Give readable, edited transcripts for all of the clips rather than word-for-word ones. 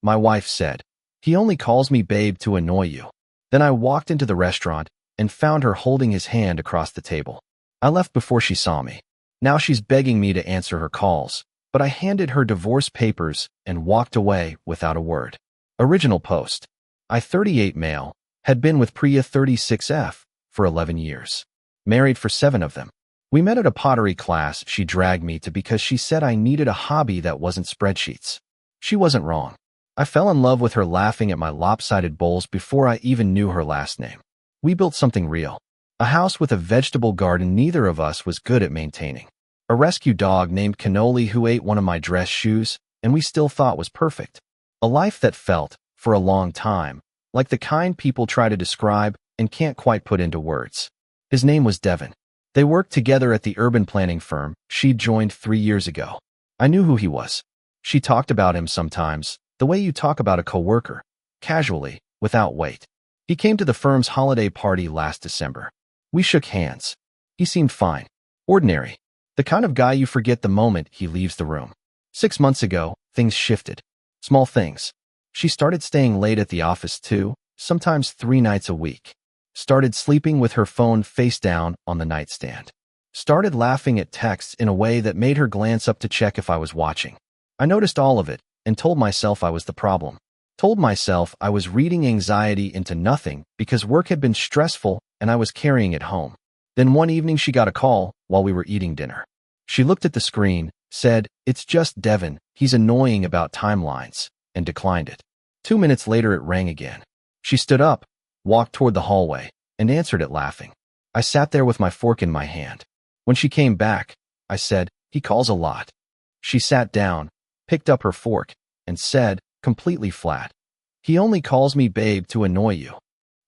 My wife said. He only calls me babe to annoy you. Then I walked into the restaurant and found her holding his hand across the table. I left before she saw me. Now she's begging me to answer her calls, but I handed her divorce papers and walked away without a word. Original post. I, 38 male, had been with Priya, 36F, for 11 years. Married for 7 of them. We met at a pottery class she dragged me to because she said I needed a hobby that wasn't spreadsheets. She wasn't wrong. I fell in love with her laughing at my lopsided bowls before I even knew her last name. We built something real. A house with a vegetable garden neither of us was good at maintaining. A rescue dog named Qley who ate one of my dress shoes and we still thought was perfect. A life that felt, for a long time, like the kind people try to describe and can't quite put into words. His name was Devin. They worked together at the urban planning firm she'd joined 3 years ago. I knew who he was. She talked about him sometimes, the way you talk about a coworker, casually, without weight. He came to the firm's holiday party last December. We shook hands. He seemed fine. Ordinary. The kind of guy you forget the moment he leaves the room. 6 months ago, things shifted. Small things. She started staying late at the office too, sometimes 3 nights a week. Started sleeping with her phone face down on the nightstand. Started laughing at texts in a way that made her glance up to check if I was watching. I noticed all of it and told myself I was the problem. Told myself I was reading anxiety into nothing because work had been stressful and I was carrying it home. Then one evening she got a call while we were eating dinner. She looked at the screen, said, "It's just Devin, he's annoying about timelines," and declined it. 2 minutes later it rang again. She stood up, walked toward the hallway, and answered it laughing. I sat there with my fork in my hand. When she came back, I said, "He calls a lot." She sat down, picked up her fork, and said, completely flat, "He only calls me babe to annoy you."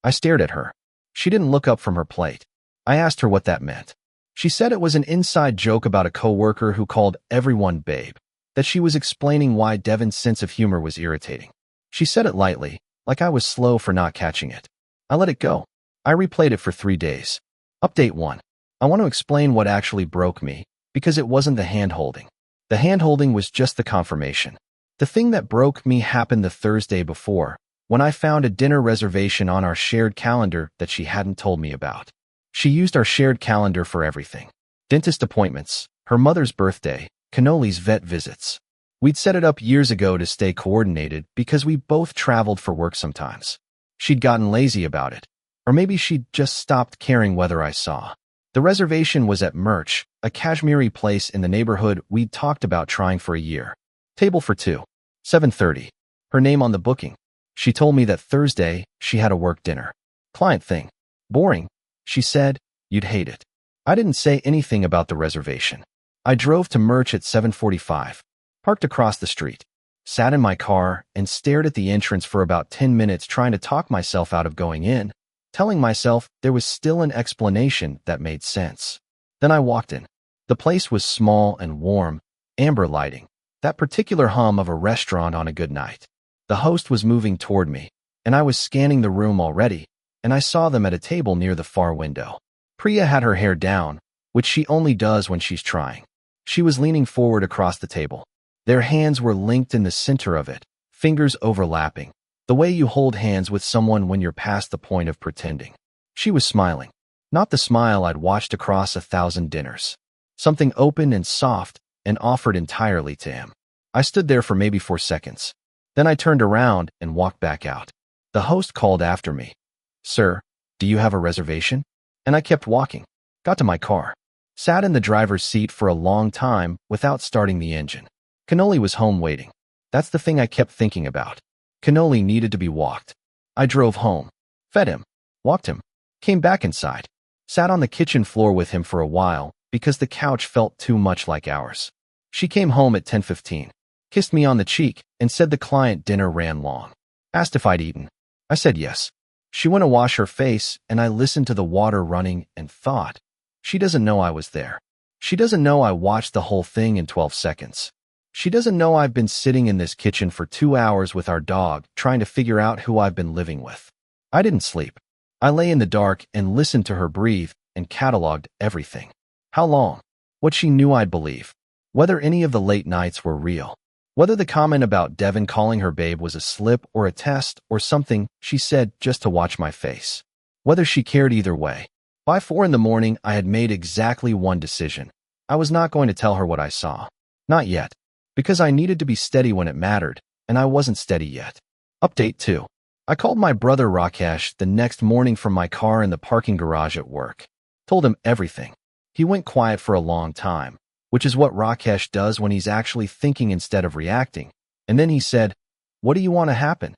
I stared at her. She didn't look up from her plate. I asked her what that meant. She said it was an inside joke about a coworker who called everyone babe, that she was explaining why Devin's sense of humor was irritating. She said it lightly, like I was slow for not catching it. I let it go. I replayed it for 3 days. Update 1. I want to explain what actually broke me, because it wasn't the hand-holding. The hand-holding was just the confirmation. The thing that broke me happened the Thursday before, when I found a dinner reservation on our shared calendar that she hadn't told me about. She used our shared calendar for everything. Dentist appointments, her mother's birthday, Qley's vet visits. We'd set it up years ago to stay coordinated because we both traveled for work sometimes. She'd gotten lazy about it. Or maybe she'd just stopped caring whether I saw. The reservation was at Merch, a Kashmiri place in the neighborhood we'd talked about trying for a year. Table for 2. 7:30. Her name on the booking. She told me that Thursday she had a work dinner. Client thing. Boring. She said, "You'd hate it." I didn't say anything about the reservation. I drove to Merch at 7:45. Parked across the street. Sat in my car and stared at the entrance for about 10 minutes trying to talk myself out of going in, telling myself there was still an explanation that made sense. Then I walked in. The place was small and warm, amber lighting, that particular hum of a restaurant on a good night. The host was moving toward me, and I was scanning the room already, and I saw them at a table near the far window. Priya had her hair down, which she only does when she's trying. She was leaning forward across the table. Their hands were linked in the center of it, fingers overlapping, the way you hold hands with someone when you're past the point of pretending. She was smiling. Not the smile I'd watched across 1,000 dinners. Something open and soft and offered entirely to him. I stood there for maybe 4 seconds. Then I turned around and walked back out. The host called after me, "Sir, do you have a reservation?" And I kept walking. Got to my car. Sat in the driver's seat for a long time without starting the engine. Qley was home waiting. That's the thing I kept thinking about. Qley needed to be walked. I drove home. Fed him. Walked him. Came back inside. Sat on the kitchen floor with him for a while because the couch felt too much like ours. She came home at 10:15. Kissed me on the cheek and said the client dinner ran long. Asked if I'd eaten. I said yes. She went to wash her face and I listened to the water running and thought, she doesn't know I was there. She doesn't know I watched the whole thing in 12 seconds. She doesn't know I've been sitting in this kitchen for 2 hours with our dog trying to figure out who I've been living with. I didn't sleep. I lay in the dark and listened to her breathe and cataloged everything. How long? What she knew I'd believe. Whether any of the late nights were real. Whether the comment about Devin calling her babe was a slip or a test or something she said just to watch my face. Whether she cared either way. By 4 in the morning, I had made exactly one decision. I was not going to tell her what I saw. Not yet. Because I needed to be steady when it mattered, and I wasn't steady yet. Update 2. I called my brother Rakesh the next morning from my car in the parking garage at work. Told him everything. He went quiet for a long time, which is what Rakesh does when he's actually thinking instead of reacting. And then he said, "What do you want to happen?"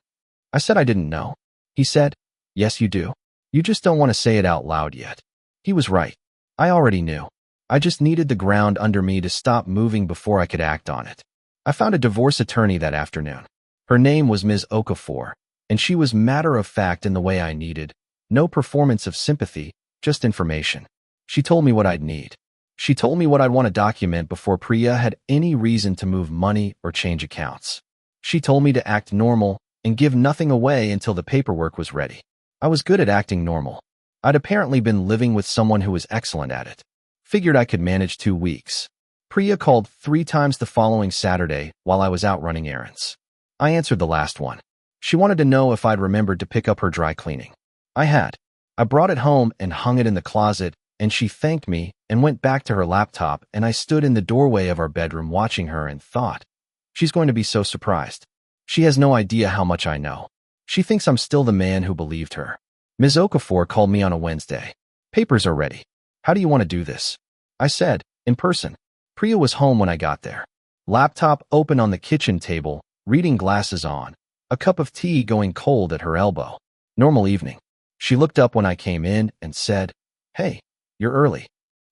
I said I didn't know. He said, "Yes, you do. You just don't want to say it out loud yet." He was right. I already knew. I just needed the ground under me to stop moving before I could act on it. I found a divorce attorney that afternoon. Her name was Ms. Okafor, and she was matter-of-fact in the way I needed. No performance of sympathy, just information. She told me what I'd need. She told me what I'd want to document before Priya had any reason to move money or change accounts. She told me to act normal and give nothing away until the paperwork was ready. I was good at acting normal. I'd apparently been living with someone who was excellent at it. Figured I could manage 2 weeks. Priya called 3 times the following Saturday while I was out running errands. I answered the last one. She wanted to know if I'd remembered to pick up her dry cleaning. I had. I brought it home and hung it in the closet, and she thanked me and went back to her laptop, and I stood in the doorway of our bedroom watching her and thought, she's going to be so surprised. She has no idea how much I know. She thinks I'm still the man who believed her. Ms. Okafor called me on a Wednesday. "Papers are ready. How do you want to do this?" I said, "In person." Priya was home when I got there. Laptop open on the kitchen table, reading glasses on, a cup of tea going cold at her elbow. Normal evening. She looked up when I came in and said, "Hey, you're early."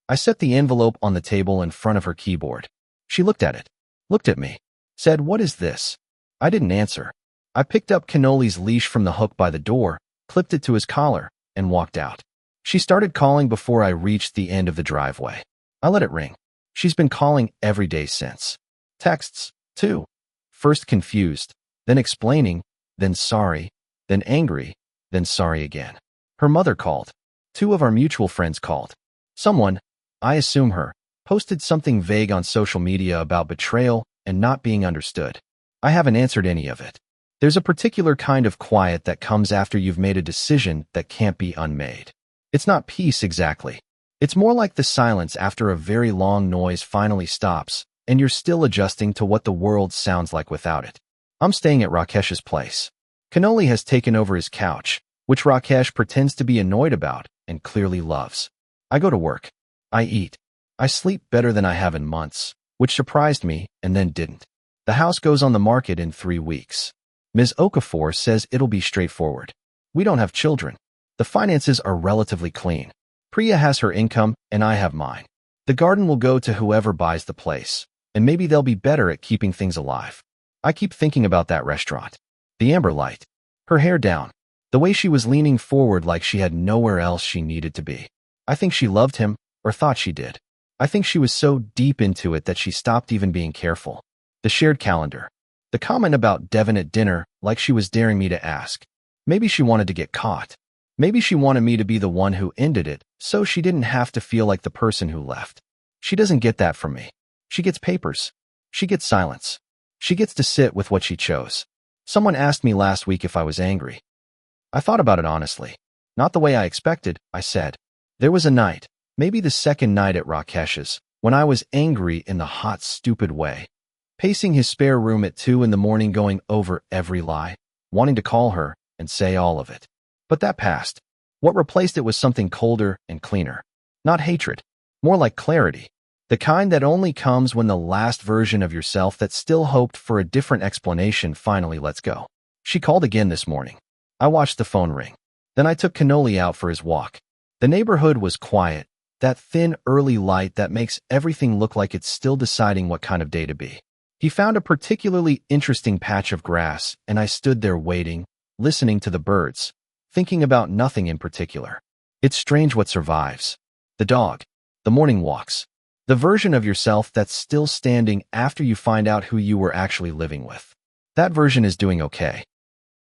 I set the envelope on the table in front of her keyboard. She looked at it, looked at me, said, "What is this?" I didn't answer. I picked up Qley's leash from the hook by the door, clipped it to his collar, and walked out. She started calling before I reached the end of the driveway. I let it ring. She's been calling every day since. Texts, too. First confused, then explaining, then sorry, then angry, then sorry again. Her mother called. 2 of our mutual friends called. Someone, I assume her, posted something vague on social media about betrayal and not being understood. I haven't answered any of it. There's a particular kind of quiet that comes after you've made a decision that can't be unmade. It's not peace exactly. It's more like the silence after a very long noise finally stops, and you're still adjusting to what the world sounds like without it. I'm staying at Rakesh's place. Qley has taken over his couch, which Rakesh pretends to be annoyed about and clearly loves. I go to work. I eat. I sleep better than I have in months, which surprised me and then didn't. The house goes on the market in 3 weeks. Ms. Okafor says it'll be straightforward. We don't have children. The finances are relatively clean. Priya has her income and I have mine. The garden will go to whoever buys the place, and maybe they'll be better at keeping things alive. I keep thinking about that restaurant. The amber light. Her hair down. The way she was leaning forward like she had nowhere else she needed to be. I think she loved him, or thought she did. I think she was so deep into it that she stopped even being careful. The shared calendar. The comment about Devin at dinner, like she was daring me to ask. Maybe she wanted to get caught. Maybe she wanted me to be the one who ended it, so she didn't have to feel like the person who left. She doesn't get that from me. She gets papers. She gets silence. She gets to sit with what she chose. Someone asked me last week if I was angry. I thought about it honestly. Not the way I expected, I said. There was a night, maybe the second night at Rakesh's, when I was angry in the hot, stupid way. Pacing his spare room at 2 in the morning going over every lie, wanting to call her and say all of it. But that passed. What replaced it was something colder and cleaner. Not hatred, more like clarity. The kind that only comes when the last version of yourself that still hoped for a different explanation finally lets go. She called again this morning. I watched the phone ring. Then I took Qley out for his walk. The neighborhood was quiet, that thin early light that makes everything look like it's still deciding what kind of day to be. He found a particularly interesting patch of grass, and I stood there waiting, listening to the birds, thinking about nothing in particular. It's strange what survives. The dog, the morning walks, the version of yourself that's still standing after you find out who you were actually living with. That version is doing okay.